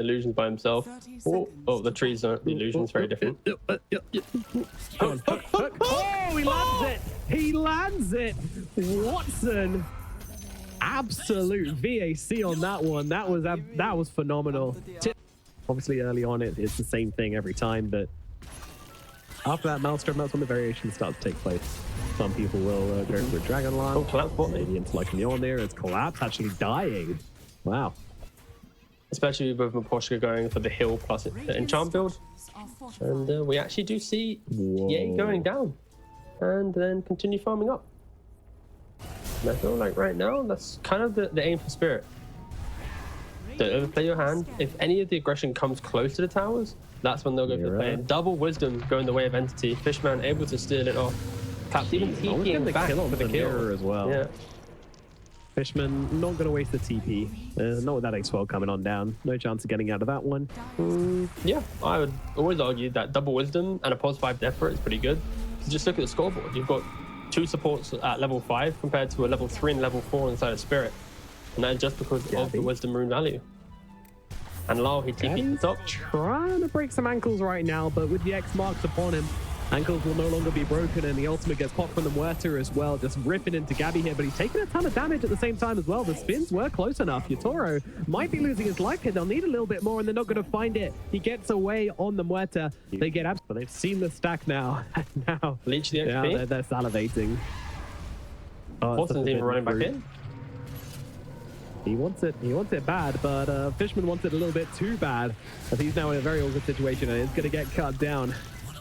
illusions by himself. Oh, the trees aren't the illusions, very different. Oh, he lands it! He lands it! Watson! Absolute VAC on that one. That was phenomenal. Obviously, early on, it's the same thing every time, but after that Maelstrom, that's when the variations start to take place. Some people will go for a Dragon Larl. Oh, Collapse bot. Maybe into like Mjolnir. It's Collapse actually dying. Wow. Especially with Miposhka going for the heal plus enchant build. And we actually do see Ye going down. And then continue farming up. And I feel like right now, that's kind of the aim for Spirit. Don't overplay your hand. If any of the aggression comes close to the towers, that's when they'll go for the play. Double Wisdom going the way of Entity. Fishman able to steal it off. Perhaps even TPing back for the kill as well. Yeah. Fishman not going to waste the TP. Not with that X12 coming on down. No chance of getting out of that one. Yeah, I would always argue that Double Wisdom and a +5 Death Threat is pretty good. So just look at the scoreboard. You've got 2 supports at level 5 compared to a level 3 and level 4 inside of Spirit. And that is just because of the Wisdom rune value. And Larl, he TP'd the top. Trying to break some ankles right now, but with the X marks upon him, ankles will no longer be broken, and the ultimate gets popped from the Muerta as well, just ripping into Gabbi here, but he's taking a ton of damage at the same time as well. The spins were close enough. Yatoro might be losing his life here. They'll need a little bit more, and they're not going to find it. He gets away on the Muerta. They get abs, but they've seen the stack now. Now Leech the XP. Yeah, they're salivating. Watson's even running back in. He wants it bad, but Fishman wants it a little bit too bad, as he's now in a very awkward situation and is going to get cut down.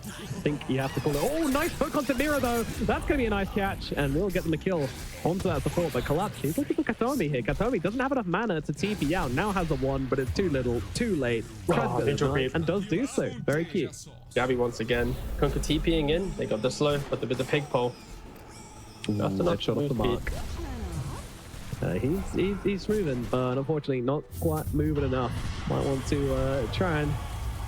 I think you have to call it. Oh, nice hook onto Mira, though. That's going to be a nice catch, and we'll get them a kill onto that support. But Collapse, he's looking for Kataomi here. Kataomi doesn't have enough mana to TP out. Now has a 1, but it's too little, too late. And does do so. Very cute. Gabbi once again. Kunka TPing in. They got the slow, but with the pig pole. That's enough shot off the mark. He's moving, but unfortunately not quite moving enough. Might want to try and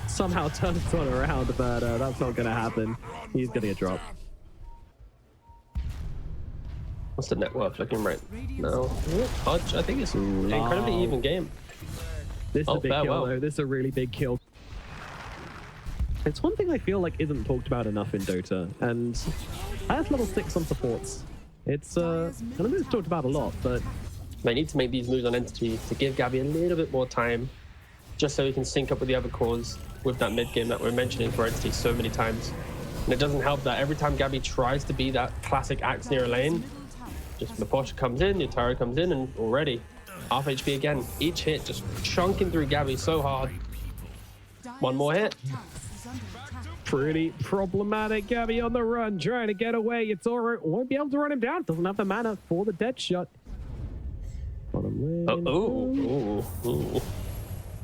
somehow turn this one around, but that's not going to happen. He's going to get dropped. What's the net worth looking right now? Pudge, I think it's an incredibly even game. This is a big kill, though. This is a really big kill. It's one thing I feel like isn't talked about enough in Dota, and that's level 6 on supports. It's I know it's talked about a lot, but they need to make these moves on Entity to give Gabbi a little bit more time, just so he can sync up with the other cores with that mid game that we're mentioning for Entity so many times. And it doesn't help that every time Gabbi tries to be that classic axe near a lane, just Miposhka comes in, Yatoro comes in, and already half HP again. Each hit just chunking through Gabbi so hard. One more hit. Pretty problematic. Gabbi on the run, trying to get away. Yatoro won't be able to run him down. Doesn't have the mana for the dead shot. Bottom lane.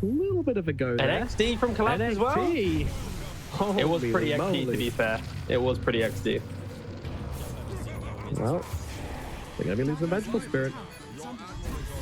A little bit of a go there. An XD from Collapse as well. Holy it was pretty moly. XD, to be fair. It was pretty XD. Well, they're going to be losing the Vengeful Spirit.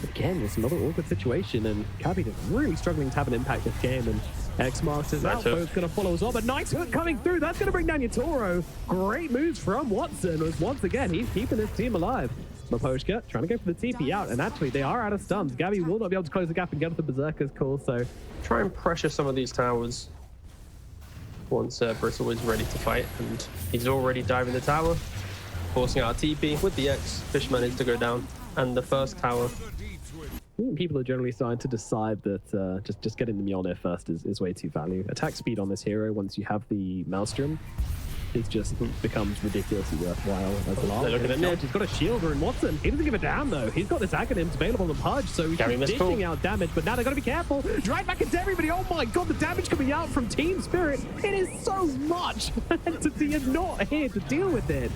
Again, it's another awkward situation, and Gabbi is really struggling to have an impact this game, and X-Marks is out, both going to follow as well, but nice hook coming through. That's going to bring down Yatoro. Great moves from Watson, as once again, he's keeping his team alive. Miposhka trying to go for the TP out, and actually they are out of stuns. Gabbi will not be able to close the gap and get the Berserker's call, so try and pressure some of these towers once Bristle is ready to fight, and he's already diving the tower, forcing out a TP with the X. Fishman is to go down, and the first tower. People are generally starting to decide that just getting the Mjolnir first is way too value. Attack speed on this hero, once you have the Maelstrom, it just becomes ridiculously worthwhile as Larl. Look at him. He's got a shielder in Watson. He doesn't give a damn, though. He's got this Acronyms available on Pudge, so he's dishing out damage, but now they've got to be careful. Drive back into everybody. Oh my god, the damage coming out from Team Spirit. It is so much. Entity is not here to deal with it.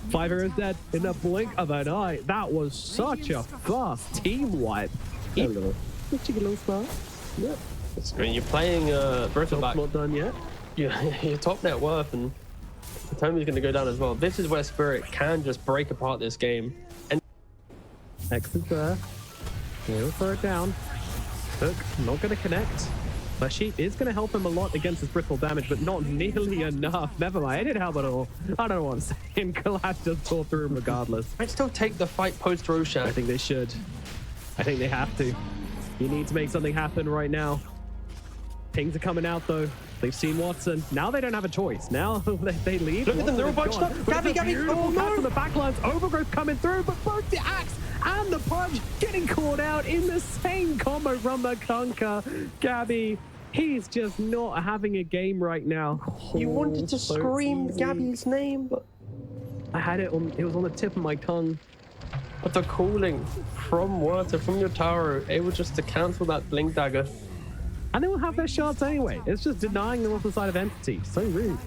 5 heroes dead in the blink of an eye. That was such a fast team wipe. Hello. Cheeky little spot. Yep. I mean, you're playing Bristleback. Not done yet. Your top net worth, and Kataomi's going to go down as well. This is where Spirit can just break apart this game. And X is there. He'll throw it down. Hook not going to connect. Fleshy is going to help him a lot against his bristle damage, but not nearly enough. Never mind, it didn't help at all. I don't know what I'm saying. Collapse just tore through him regardless. I'd still take the fight post-Roshan. I think they should. I think they have to. You need to make something happen right now. Pings are coming out though. They've seen Watson. Now they don't have a choice. Now they leave. Look at them, they're all bunched up. Gabbi, Oh no! On the backlines, Overgrowth coming through, but both the axe and the punch getting caught out in the same combo from the Conker. Gabbi, he's just not having a game right now. You wanted to so scream easy. Gabby's name, but I had it on. It was on the tip of my tongue. but the calling from Water, from Yatoro, able just to cancel that blink dagger. And they will have their shots anyway. It's just denying them off the side of Entity. So rude.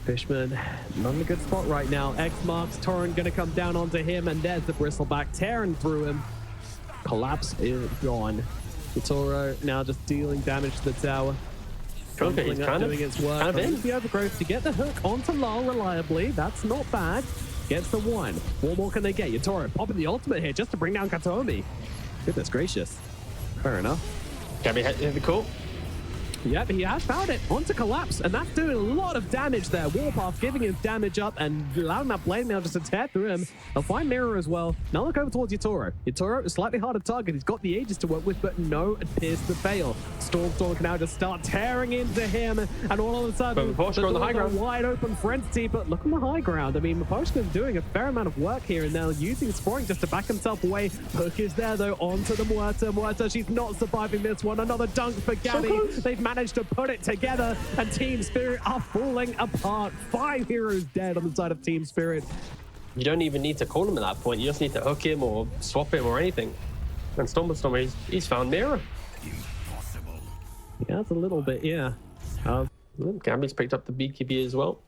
Fishman, not in a good spot right now. X marks Torrent, gonna come down onto him, and there's the bristleback tearing through him. Collapse is gone. Yatoro now just dealing damage to the tower. Okay, he's kind of doing its work. kind of in. The Overgrowth to get the hook onto Larl reliably. That's not bad. Gets the one. What more can they get? Yatoro popping the ultimate here just to bring down Kataomi. Goodness gracious. Fair enough. Gabbi hit the call. Yep, he has found it onto Collapse, and that's doing a lot of damage there. Warpath giving his damage up and allowing that blade mail just to tear through him. They'll find Mira as well. Now look over towards Yatoro. Yatoro is slightly harder target. He's got the Aegis to work with, but no, it appears to fail. Stormstormer can now just start tearing into him, and all of a sudden, But Miposhka on the high ground. Wide open for Entity, but look on the high ground. I mean, Miposhka is doing a fair amount of work here, and now using Sporing just to back himself away. Hook is there, though, onto the Muerta. Muerta, she's not surviving this one. Another dunk for Gabbi. They've managed to put it together, and Team Spirit are falling apart. 5 heroes dead on the side of Team Spirit. You don't even need to call him at that point. You just need to hook him or swap him or anything. And Stormstormer, he's found Mira. Yeah, it's a little bit, yeah. Gabby's picked up the BKB as well.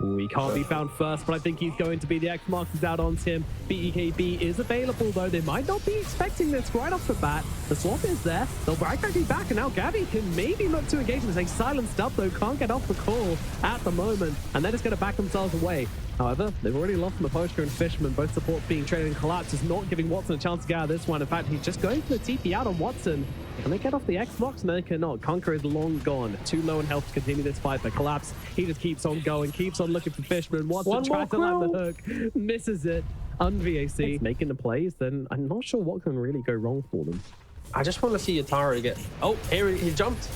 He can't be found first, but I think he's going to be the X marks out on him. BEKB is available, though. They might not be expecting this right off the bat. The swap is there. They'll right quickly back, and now Gabbi can maybe look to engage him. They silenced up, though. Can't get off the call at the moment, and they're just going to back themselves away. However, they've already lost Miposhka and Fishman. Both supports being traded, and Collapse is not giving Watson a chance to get out of this one. In fact, he's just going for the TP out on Watson. Can they get off the Xbox? No, they cannot. Conqueror is long gone. Too low in health to continue this fight. But Collapse, he just keeps on going, keeps on looking for Fishman. Watson tries to land the hook, misses it. Un-VAC making the plays, then I'm not sure what can really go wrong for them. I just want to see Yatoro get... Oh, here he jumped.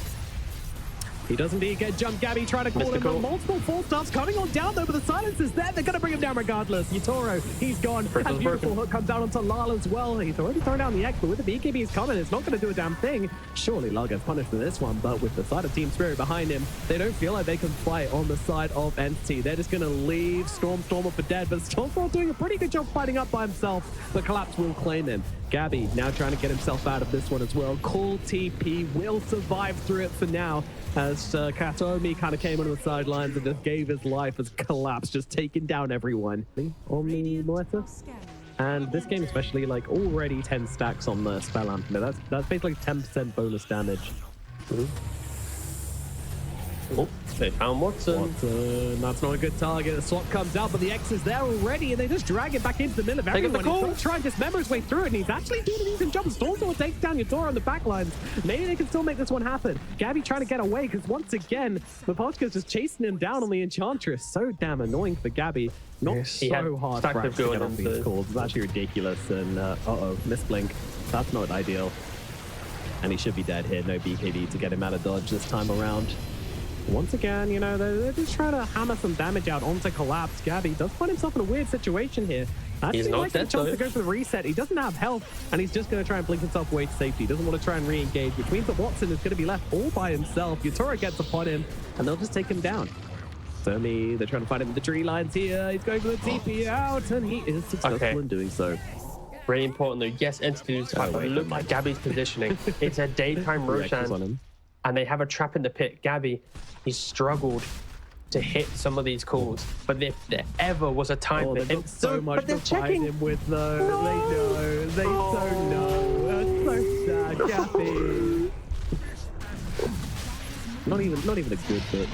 He does indeed get jumped. Gabbi trying to call him, but multiple full stops coming on down though, but the silence is there. They're going to bring him down regardless. Yatoro, he's gone. And beautiful hook comes down onto Larl as well. He's already thrown down the X, but with the BKB he's coming, it's not going to do a damn thing. Surely Larl gets punished for this one, but with the side of Team Spirit behind him, they don't feel like they can fight on the side of Entity. They're just going to leave Stormstormer for dead, but Stormstormer doing a pretty good job fighting up by himself, but Collapse will claim him. Gabbi now trying to get himself out of this one as well. Call TP will survive through it for now, as Kataomi kind of came on the sidelines and just gave his life as Collapse, just taking down everyone on the Muerta. And this game especially, like, already 10 stacks on the spell amp. That's basically 10% bonus damage. Oh, they found Watson. That's not a good target. The swap comes out, but the X is there already, and they just drag it back into the middle of everyone. He's going to try and dismember his way through it, and he's actually doing a decent job. Stormstormer takes down Yatoro on the backlines. Maybe they can still make this one happen. Gabbi trying to get away, because once again, Miposhka's just chasing him down on the Enchantress. So damn annoying for Gabbi. Not so hard for us to get off these calls. It's actually ridiculous, and uh-oh, misblink. That's not ideal. And he should be dead here. No BKB to get him out of dodge this time around. Once again, you know, they're just trying to hammer some damage out onto Collapse. Gabbi does find himself in a weird situation here. He's not dead, a chance to go for the reset. He doesn't have health, and he's just going to try and blink himself away to safety. He doesn't want to try and re-engage, which means that Watson is going to be left all by himself. Yatoro gets upon him, and they'll just take him down. Certainly, they're trying to find him in the tree lines here. He's going for the TP out, and he is successful in doing so. Very important, though. Yes, Entity loses fight, but look at Gabbi's positioning. It's a daytime Roshan. And they have a trap in the pit. Gabbi, he's struggled to hit some of these calls, but if there ever was a time for him, so much to fight him with, though. They don't know. That's so sad, Gabbi. Not even a good book,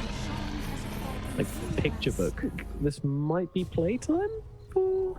like picture book. This might be playtime for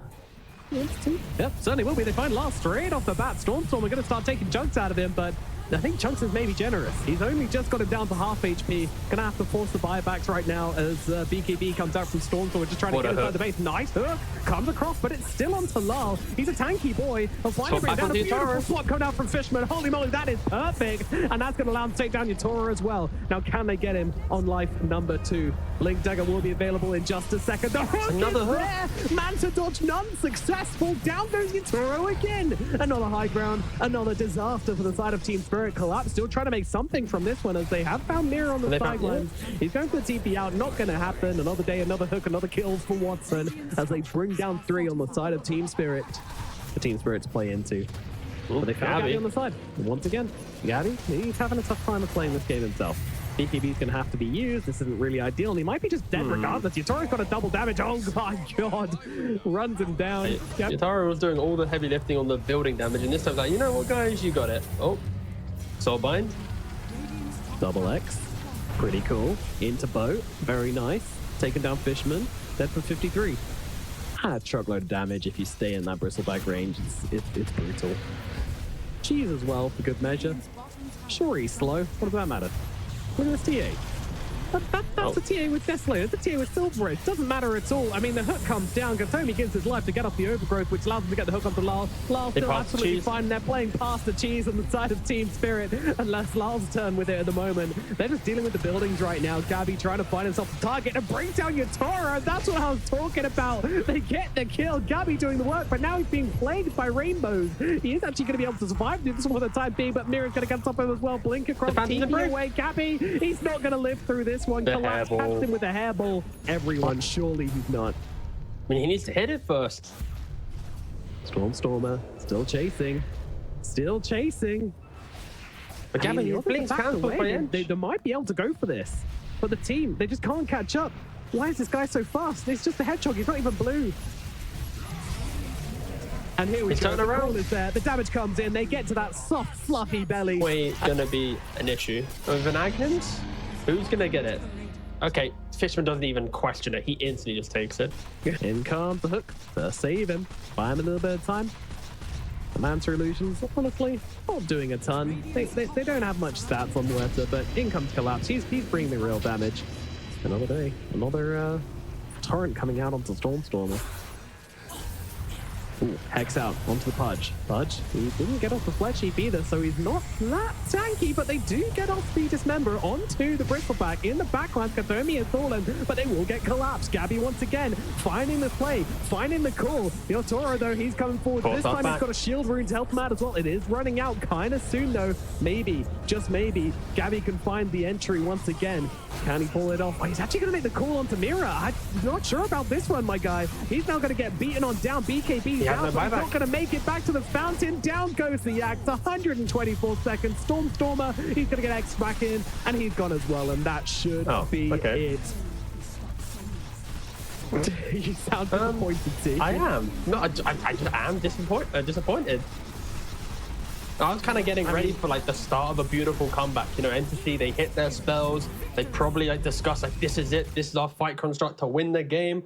Entity. Yep, certainly will be. They find Larl straight off the bat. Stormstormer going to start taking chunks out of him, but I think Chunks is maybe generous. He's only just got him down to half HP. Gonna have to force the buybacks right now as BKB comes out from Stormstormer, just trying to get inside the base. Nice hook. Comes across, but it's still onto Larl. He's a tanky boy. He'll finally bring down a beautiful swap coming out from Fishman. Holy moly, that is perfect. And that's going to allow him to take down Yatoro as well. Now, can they get him on life number 2? Blink Dagger will be available in just a second. The hook is there. Manta dodge none successful. Down goes Yatoro again. Another high ground. Another disaster for the side of Team Spirit. Collapse still trying to make something from this one as they have found Mira on the sidelines. He's going for the TP out. Not going to happen. Another day, another hook, another kills for Watson as they bring down 3 on the side of Team Spirit. The Team Spirit to play into. But they found Gabbi on the side. And once again, Gabbi, he's having a tough time of playing this game himself. BKB's going to have to be used. This isn't really ideal, and he might be just dead regardless. Yatoro's got a double damage. Oh my god. Runs him down. Yatoro was doing all the heavy lifting on the building damage, and this time like, you know what, guys, you got it. Oh, Soulbind. Double X. Pretty cool. Into boat. Very nice. Taking down Fishman. Dead for 53. A truckload of damage if you stay in that bristleback range. It's brutal. Cheese as well for good measure. Sure, he's slow. What does that matter? Look at this TA. That's a TA with Desolator. It's a TA with Silver Edge. Doesn't matter at all. I mean, the hook comes down. Kataomi gives his life to get off the overgrowth, which allows him to get the hook onto Larl. Larl still absolutely fine. They're playing past the cheese on the side of Team Spirit, unless Larl's turn with it at the moment. They're just dealing with the buildings right now. Gabbi trying to find himself a target and bring down Yatoro. That's what I was talking about. They get the kill. Gabbi doing the work, but now he's being plagued by rainbows. He is actually going to be able to survive this one for the time being, but Mira's going to get on top of him as well. Blink across TP away. Gabbi, he's not going to live through this one. Collapse taps him with a hairball. Everyone, surely he's not. I mean, he needs to hit it first. Stormstormer still chasing. Still chasing. But Gabbi, your Blink's cancelled by Edge. They might be able to go for this. But the team, they just can't catch up. Why is this guy so fast? It's just a hedgehog. He's not even blue. And here we go. The roll is there. The damage comes in. They get to that soft, fluffy belly. Wait, gonna be an issue with an Agnans? Who's gonna get it? Okay, Fishman doesn't even question it. He instantly just takes it. In comes the hook. Save him. Buy him a little bit of time. The Manta illusions, honestly, not doing a ton. They don't have much stats on Muerta, but in comes Collapse. He's bringing the real damage. Another day. Another torrent coming out onto Stormstormer. Ooh, Hex out onto the Pudge. Pudge, he didn't get off the Fletch Heap either, so he's not that tanky, but they do get off the Dismember onto the Bristleback. In the background, Kataomi has fallen, but they will get collapsed. Gabbi once again, finding the play, finding the call. Yatoro, though, he's coming forward. This time he's got a shield rune to help him out as well. It is running out kind of soon, though. Maybe, just maybe, Gabbi can find the entry once again. Can he pull it off? Oh, he's actually going to make the call onto Mira. I'm not sure about this one, my guy. He's now going to get beaten on down. BKB down, but he's not going to make it back to the fountain. Down goes the Axe. 124 seconds. Stormstormer, he's going to get X back in, and he's gone as well, and that should be it. You sound disappointed, T. I am. No, I just am disappointed. I was kind of getting ready for like the start of a beautiful comeback. You know, Entity, they hit their spells. They probably like discuss like, this is it. This is our fight construct to win the game.